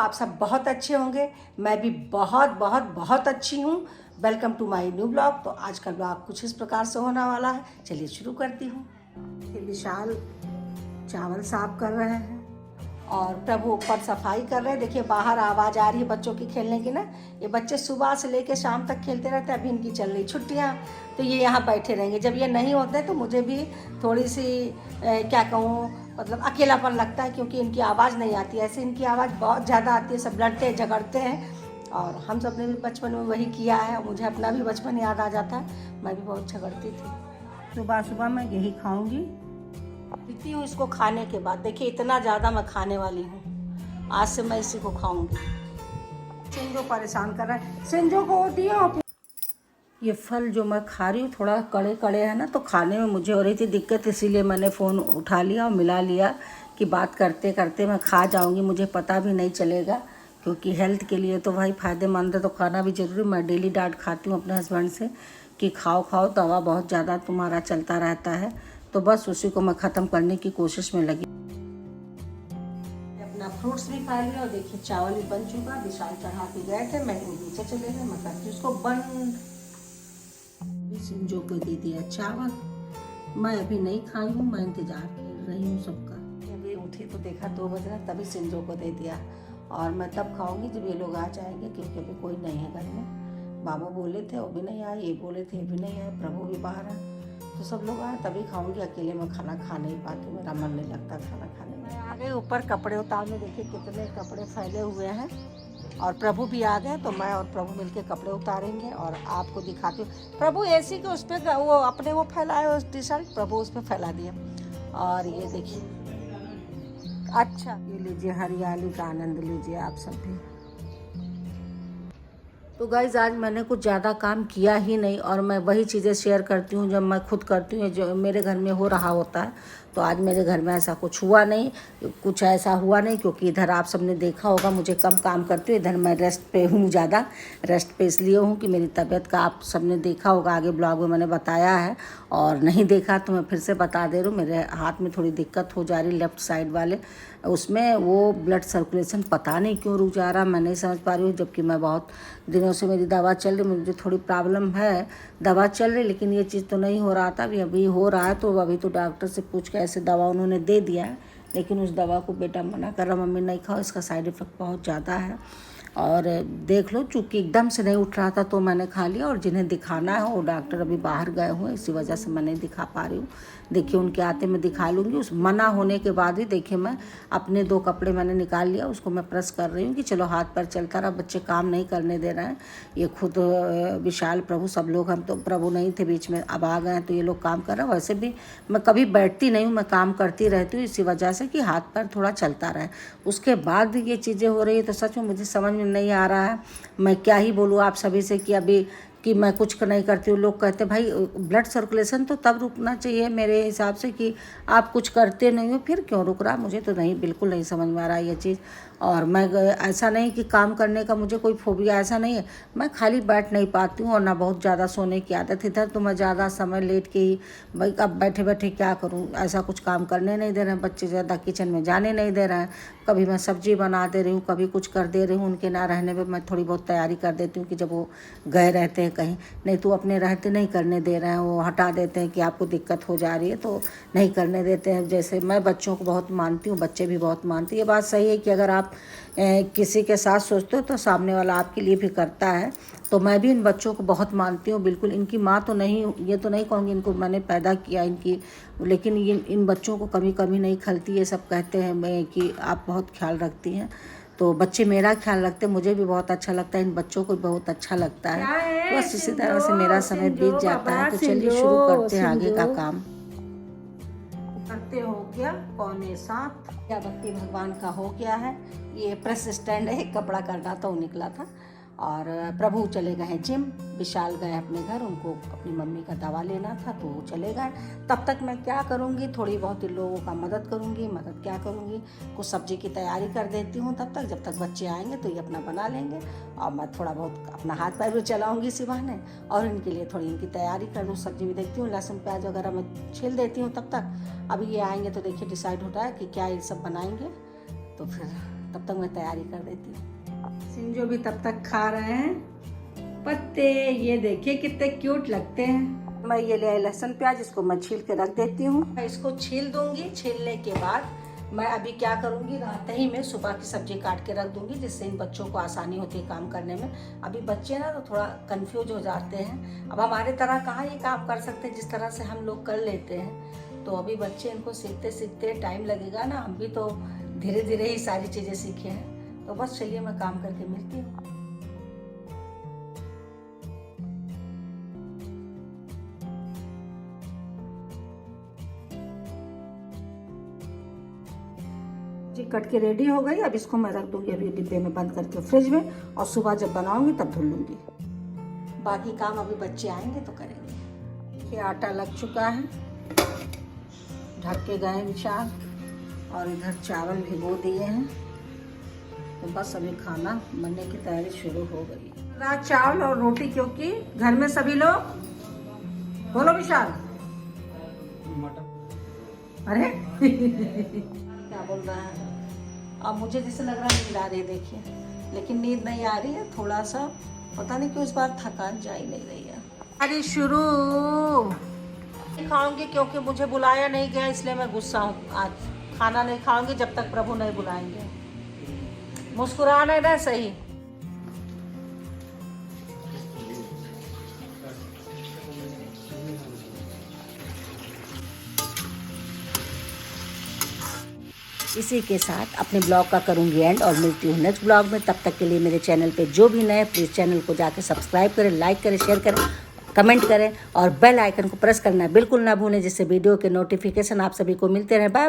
आप सब बहुत अच्छे होंगे। मैं भी बहुत बहुत बहुत अच्छी हूँ। Welcome to my new blog. तो आज का ब्लॉग कुछ इस प्रकार से होने वाला है। चलिए शुरू करती हूँ। ये विशाल चावल साफ कर रहे हैं और प्रभु ऊपर सफाई कर रहे हैं। देखिए बाहर आवाज़ आ रही है बच्चों की खेलने की ना। ये बच्चे सुबह से लेकर शाम तक खेलते रहते हैं। अभी इनकी चल रही छुट्टियाँ, तो ये यहाँ बैठे रहेंगे। जब ये नहीं होते तो मुझे भी थोड़ी सी क्या कहूँ, मतलब अकेलापन लगता है, क्योंकि इनकी आवाज़ नहीं आती। ऐसे इनकी आवाज़ बहुत ज़्यादा आती है, सब लड़ते झगड़ते हैं। और हम सब ने भी बचपन में वही किया है। मुझे अपना भी बचपन याद आ जाता है। मैं भी बहुत झगड़ती थी। सुबह सुबह मैं यही खाऊंगी, पीती हूँ इसको खाने के बाद। देखिए इतना ज़्यादा मैं खाने वाली हूँ। आज से मैं इसी को खाऊंगी। सिंजो परेशान कर रहा है, सिंजो को दियो। ये फल जो मैं खा रही हूँ थोड़ा कड़े कड़े है ना, तो खाने में मुझे हो रही थी दिक्कत, इसीलिए मैंने फ़ोन उठा लिया और मिला लिया कि बात करते करते मैं खा जाऊँगी, मुझे पता भी नहीं चलेगा। क्योंकि हेल्थ के लिए तो भाई फ़ायदेमंद है, तो खाना भी ज़रूरी। मैं डेली डांट खाती हूँ अपने हस्बैंड से कि खाओ खाओ, दवा बहुत ज़्यादा तुम्हारा चलता रहता है। तो बस उसी को मैं ख़त्म करने की कोशिश में लगी। अपना फ्रूट्स भी खा लिया और देखिए चावल भी बन चुका। विशाल चढ़ा के गए थे, मैं नीचे चले गए। मैं करती उसको बंद। सिंजो को दे दिया चावल। मैं अभी नहीं खाई हूँ, मैं इंतजार कर रही हूँ सबका। अभी उठी तो देखा 2 बज रहा, तभी सिंजो को दे दिया। और मैं तब खाऊंगी जब ये लोग आ जाएंगे, क्योंकि अभी कोई नहीं है घर में। बाबा बोले थे वो भी नहीं आए, ये बोले थे ये भी नहीं आए, प्रभु भी बाहर है। तो सब लोग आए तभी खाऊंगी। अकेले में खाना खा नहीं पाती, मेरा मन नहीं लगता खाना खाने में। आगे ऊपर कपड़े उतारने, देखिए कितने कपड़े फैले हुए हैं। और प्रभु भी आ गए, तो मैं और प्रभु मिलके कपड़े उतारेंगे और आपको दिखाती हूँ। प्रभु एसी के उस पर वो अपने वो फैलाए टी शर्ट, प्रभु उस पर फैला दिया। और ये देखिए, अच्छा ये लीजिए, हरियाली का आनंद लीजिए आप सब भी। तो गाइज आज मैंने कुछ ज़्यादा काम किया ही नहीं, और मैं वही चीज़ें शेयर करती हूँ जब मैं खुद करती हूँ, जो मेरे घर में हो रहा होता है। तो आज मेरे घर में ऐसा कुछ हुआ नहीं, कुछ ऐसा हुआ नहीं, क्योंकि इधर आप सबने देखा होगा मुझे कम काम करती हूँ। इधर मैं रेस्ट पे हूँ ज़्यादा। रेस्ट पे इसलिए हूँ कि मेरी तबीयत का आप सबने देखा होगा, आगे ब्लॉग में मैंने बताया है। और नहीं देखा तो मैं फिर से बता दे रही हूँ। मेरे हाथ में थोड़ी दिक्कत हो जा रही, लेफ़्ट साइड वाले उसमें वो ब्लड सर्कुलेशन पता नहीं क्यों रुक जा रहा, मैं नहीं समझ पा रही हूँ। जबकि मैं बहुत दिनों से मेरी दवा चल रही, मुझे थोड़ी प्रॉब्लम है, दवा चल रही, लेकिन ये चीज़ तो नहीं हो रहा था। अभी हो रहा है। तो अभी तो डॉक्टर से पूछ के ऐसे दवा उन्होंने दे दिया है, लेकिन उस दवा को बेटा मना कर रहा, मम्मी नहीं खाओ, इसका साइड इफ़ेक्ट बहुत ज़्यादा है। और देख लो, चूँकि एकदम से नहीं उठ रहा था तो मैंने खा लिया। और जिन्हें दिखाना है वो डॉक्टर अभी बाहर गए हुए, इसी वजह से मैं नहीं दिखा पा रही हूँ। देखिए उनके आते मैं दिखा लूँगी। उस मना होने के बाद भी देखिए मैं अपने 2 कपड़े मैंने निकाल लिया, उसको मैं प्रेस कर रही हूँ कि चलो हाथ पैर चलता रहा। बच्चे काम नहीं करने दे रहे हैं, ये खुद विशाल प्रभु सब लोग, हम तो प्रभु नहीं थे बीच में, अब आ गए हैं तो ये लोग काम कर रहे हैं। वैसे भी मैं कभी बैठती नहीं हूँ, मैं काम करती रहती हूँ, इसी वजह से कि हाथ पैर थोड़ा चलता रहे। उसके बाद ये चीज़ें हो रही है तो सच में मुझे समझ में नहीं आ रहा है। मैं क्या ही बोलूँ आप सभी से कि अभी कि मैं कुछ नहीं करती हूँ। लोग कहते भाई ब्लड सर्कुलेशन तो तब रुकना चाहिए मेरे हिसाब से कि आप कुछ करते नहीं हो, फिर क्यों रुक रहा? मुझे तो नहीं, बिल्कुल नहीं समझ में आ रहा है ये चीज़। और मैं ऐसा नहीं कि काम करने का मुझे कोई फोबिया, ऐसा नहीं है। मैं खाली बैठ नहीं पाती हूँ और ना बहुत ज़्यादा सोने की आदत। इधर तो मैं ज़्यादा समय लेट के ही, भाई अब बैठे बैठे क्या करूँ, ऐसा कुछ काम करने नहीं दे रहे हैं बच्चे, ज़्यादा किचन में जाने नहीं दे रहे हैं। कभी मैं सब्जी बना दे रही हूँ, कभी कुछ कर दे रही हूँ। उनके ना रहने में मैं थोड़ी बहुत तैयारी कर देती हूँ कि जब वो गए रहते हैं कहीं, नहीं तो अपने रहते नहीं करने दे रहे हैं, वो हटा देते हैं कि आपको दिक्कत हो जा रही है तो नहीं करने देते हैं। जैसे मैं बच्चों को बहुत मानती हूँ, बच्चे भी बहुत मानते हैं। ये बात सही है कि अगर आप किसी के साथ सोचते हो तो सामने वाला आपके लिए भी करता है। तो मैं भी इन बच्चों को बहुत मानती हूँ, बिल्कुल इनकी माँ तो नहीं, ये तो नहीं कहूँगी इनको मैंने पैदा किया इनकी, लेकिन ये इन बच्चों को कभी कभी नहीं खलती। ये सब कहते हैं मैं कि आप बहुत ख्याल रखती हैं, तो बच्चे मेरा ख्याल रखते हैं, मुझे भी बहुत अच्छा लगता है, इन बच्चों को बहुत अच्छा लगता है। बस इसी तरह से मेरा समय बीत जाता है। तो चलिए शुरू करते हैं आगे का काम। करते हो गया 6:45, क्या भक्ति भगवान का हो गया है। ये प्रेस स्टैंड है, एक कपड़ा करना था वो निकला था। और प्रभु चले गए हैं जिम, विशाल गए अपने घर, उनको अपनी मम्मी का दवा लेना था तो वो चले गए। तब तक मैं क्या करूँगी, थोड़ी बहुत इन लोगों का मदद करूँगी। मदद क्या करूँगी, कुछ सब्जी की तैयारी कर देती हूँ तब तक, जब तक बच्चे आएंगे तो ये अपना बना लेंगे। और मैं थोड़ा बहुत अपना हाथ पैर भी चलाऊँगी इसी बहाने, और इनके लिए थोड़ी इनकी तैयारी कर लूँ। सब्जी भी देखती हूँ, लहसुन प्याज वगैरह मैं छील देती हूँ तब तक। अभी ये आएंगे तो देखिए डिसाइड होता है कि क्या ये सब बनाएंगे, तो फिर तब तक मैं तैयारी कर देती हूँ। सिंजो भी तब तक खा रहे हैं पत्ते। ये देखिए कितने क्यूट लगते हैं। मैं ये ले आई लहसुन प्याज, इसको मैं छील के रख देती हूँ। मैं इसको छील दूंगी। छीलने के बाद मैं अभी क्या करूँगी, रात ही में सुबह की सब्जी काट के रख दूंगी, जिससे इन बच्चों को आसानी होती है काम करने में। अभी बच्चे ना तो थोड़ा कंफ्यूज हो जाते हैं। अब हमारे तरह कहाँ ये काम कर सकते हैं जिस तरह से हम लोग कर लेते हैं। तो अभी बच्चे इनको सीखते सीखते टाइम लगेगा ना। हम भी तो धीरे धीरे ही सारी चीज़ें सीखे हैं। तो बस चलिए मैं काम करके मिलती हूँ। जी कट के रेडी हो गई। अब इसको मैं रख दूंगी अभी डिब्बे में बंद करके फ्रिज में, और सुबह जब बनाऊंगी तब धुल लूंगी। बाकी काम अभी बच्चे आएंगे तो करेंगे। ये आटा लग चुका है, ढक के गए विशाल, और इधर चावल भिगो दिए हैं। तो बस अभी खाना बनने की तैयारी शुरू हो गई। रात चावल और रोटी, क्योंकि घर में सभी लोग, बोलो विशाल, अरे क्या बोल रहा है। अब मुझे जैसे लग रहा है नींद आ रही है, देखिए, लेकिन नींद नहीं आ रही है। थोड़ा सा पता नहीं क्यों इस बार थकान जा ही नहीं रही है। अरे शुरू खाऊंगी क्योंकि मुझे बुलाया नहीं गया, इसलिए मैं गुस्सा हूँ। आज खाना नहीं खाऊंगी जब तक प्रभु नहीं बुलाएंगे। मुस्कुराना है ना सही। इसी के साथ अपने ब्लॉग का करूँगी एंड, और मिलती हूँ नेक्स्ट ब्लॉग में। तब तक के लिए मेरे चैनल पे जो भी नए, प्लीज़ चैनल को जाके सब्सक्राइब करें, लाइक करें, शेयर करें, कमेंट करें, और बेल आइकन को प्रेस करना बिल्कुल ना भूलें, जिससे वीडियो के नोटिफिकेशन आप सभी को मिलते रहें। बाय।